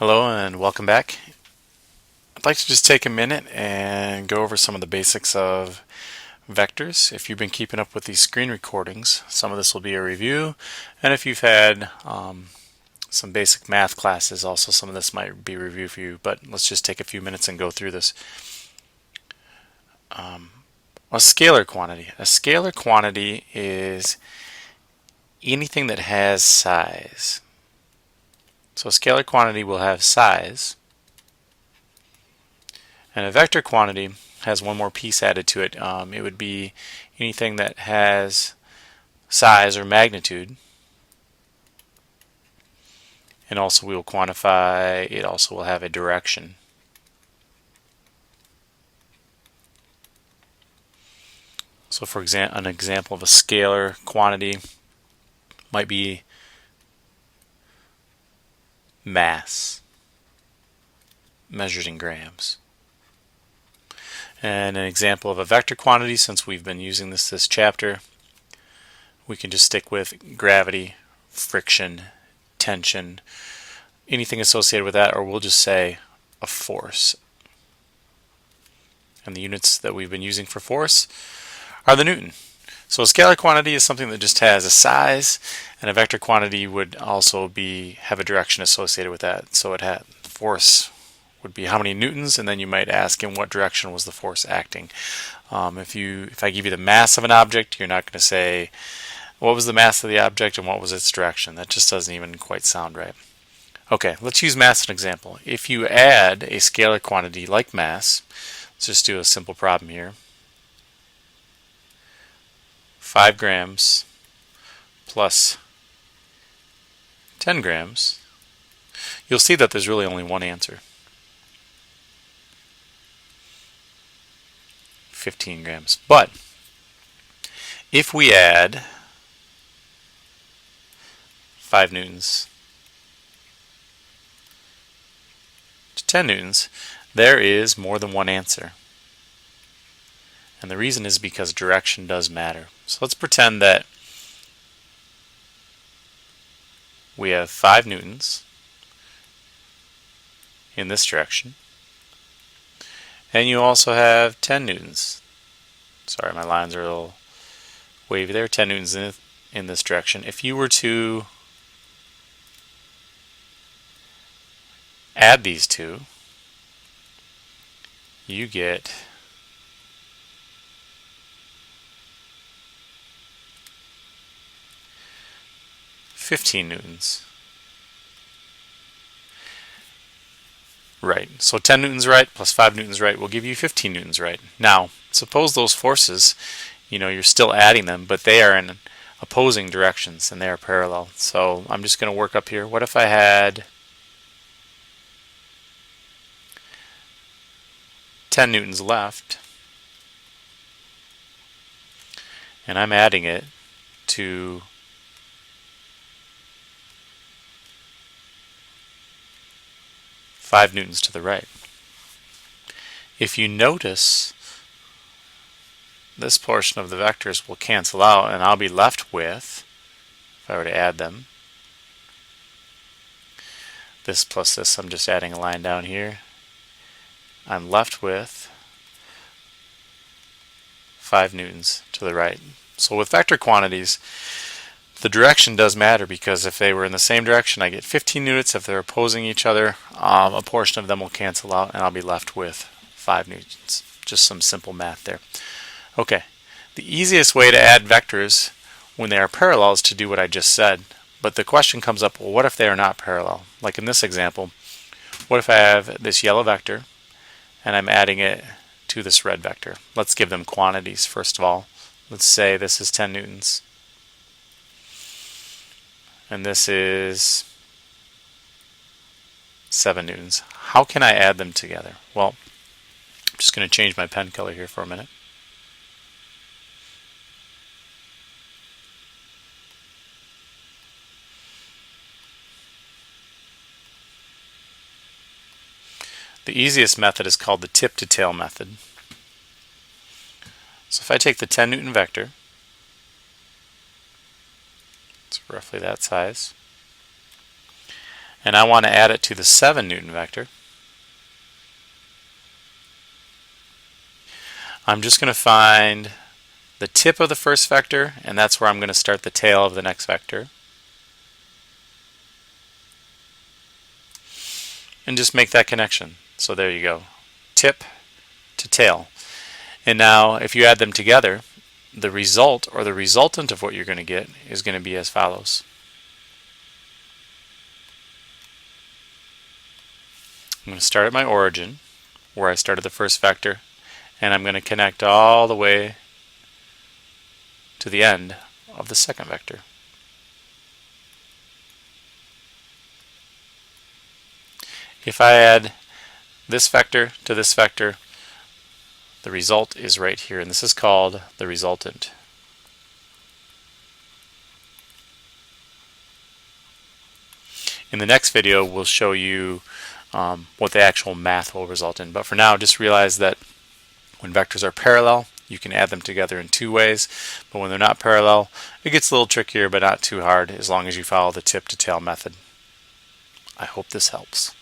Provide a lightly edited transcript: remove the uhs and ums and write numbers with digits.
Hello and welcome back. I'd like to just take a minute and go over some of the basics of vectors. If you've been keeping up with these screen recordings, some of this will be a review, and if you've had some basic math classes, also some of this might be a review for you, but let's just take a few minutes and go through this. A scalar quantity. A scalar quantity is anything that has size. So a scalar quantity will have size, and a vector quantity has one more piece added to it. It would be anything that has size or magnitude, and also we will quantify it. Also will have a direction. So for example, an example of a scalar quantity might be mass, measured in grams. And an example of a vector quantity, since we've been using this chapter, we can just stick with gravity, friction, tension, anything associated with that, or we'll just say a force. And the units that we've been using for force are the Newton. So a scalar quantity is something that just has a size, and a vector quantity would also have a direction associated with that. So it had force would be how many newtons, and then you might ask in what direction was the force acting. If I give you the mass of an object, you're not going to say what was the mass of the object and what was its direction. That just doesn't even quite sound right. Okay, let's use mass as an example. If you add a scalar quantity like mass, let's just do a simple problem here. 5 grams plus 10 grams, you'll see that there's really only one answer. 15 grams. But if we add 5 newtons to 10 newtons, there is more than one answer. And the reason is because direction does matter. So let's pretend that we have 5 newtons in this direction, and you also have 10 newtons. Sorry, my lines are a little wavy there. 10 newtons in this direction. If you were to add these two, you get 15 newtons. Right, so 10 newtons right plus 5 newtons right will give you 15 newtons right. Now, suppose those forces, you're still adding them, but they are in opposing directions and they are parallel. So I'm just going to work up here. What if I had 10 newtons left, and I'm adding it to 5 newtons to the right. If you notice, this portion of the vectors will cancel out, and I'll be left with, if I were to add them, this plus this, I'm just adding a line down here. I'm left with 5 newtons to the right. So with vector quantities, the direction does matter, because if they were in the same direction, I get 15 newtons. If they're opposing each other, a portion of them will cancel out, and I'll be left with 5 newtons. Just some simple math there. Okay, the easiest way to add vectors when they are parallel is to do what I just said. But the question comes up, well, what if they are not parallel? Like in this example, what if I have this yellow vector, and I'm adding it to this red vector? Let's give them quantities first of all. Let's say this is 10 newtons. And this is 7 newtons. How can I add them together? Well, I'm just going to change my pen color here for a minute. The easiest method is called the tip to tail method. So if I take the 10 newton vector, it's roughly that size, and I want to add it to the 7 Newton vector, I'm just going to find the tip of the first vector, and that's where I'm going to start the tail of the next vector. And just make that connection. So there you go. Tip to tail. And now if you add them together, the result or the resultant of what you're going to get is going to be as follows. I'm going to start at my origin, where I started the first vector, and I'm going to connect all the way to the end of the second vector. If I add this vector to this vector, the result is right here, and this is called the resultant. In the next video, we'll show you what the actual math will result in. But for now, just realize that when vectors are parallel, you can add them together in 2 ways. But when they're not parallel, it gets a little trickier, but not too hard, as long as you follow the tip to tail method. I hope this helps.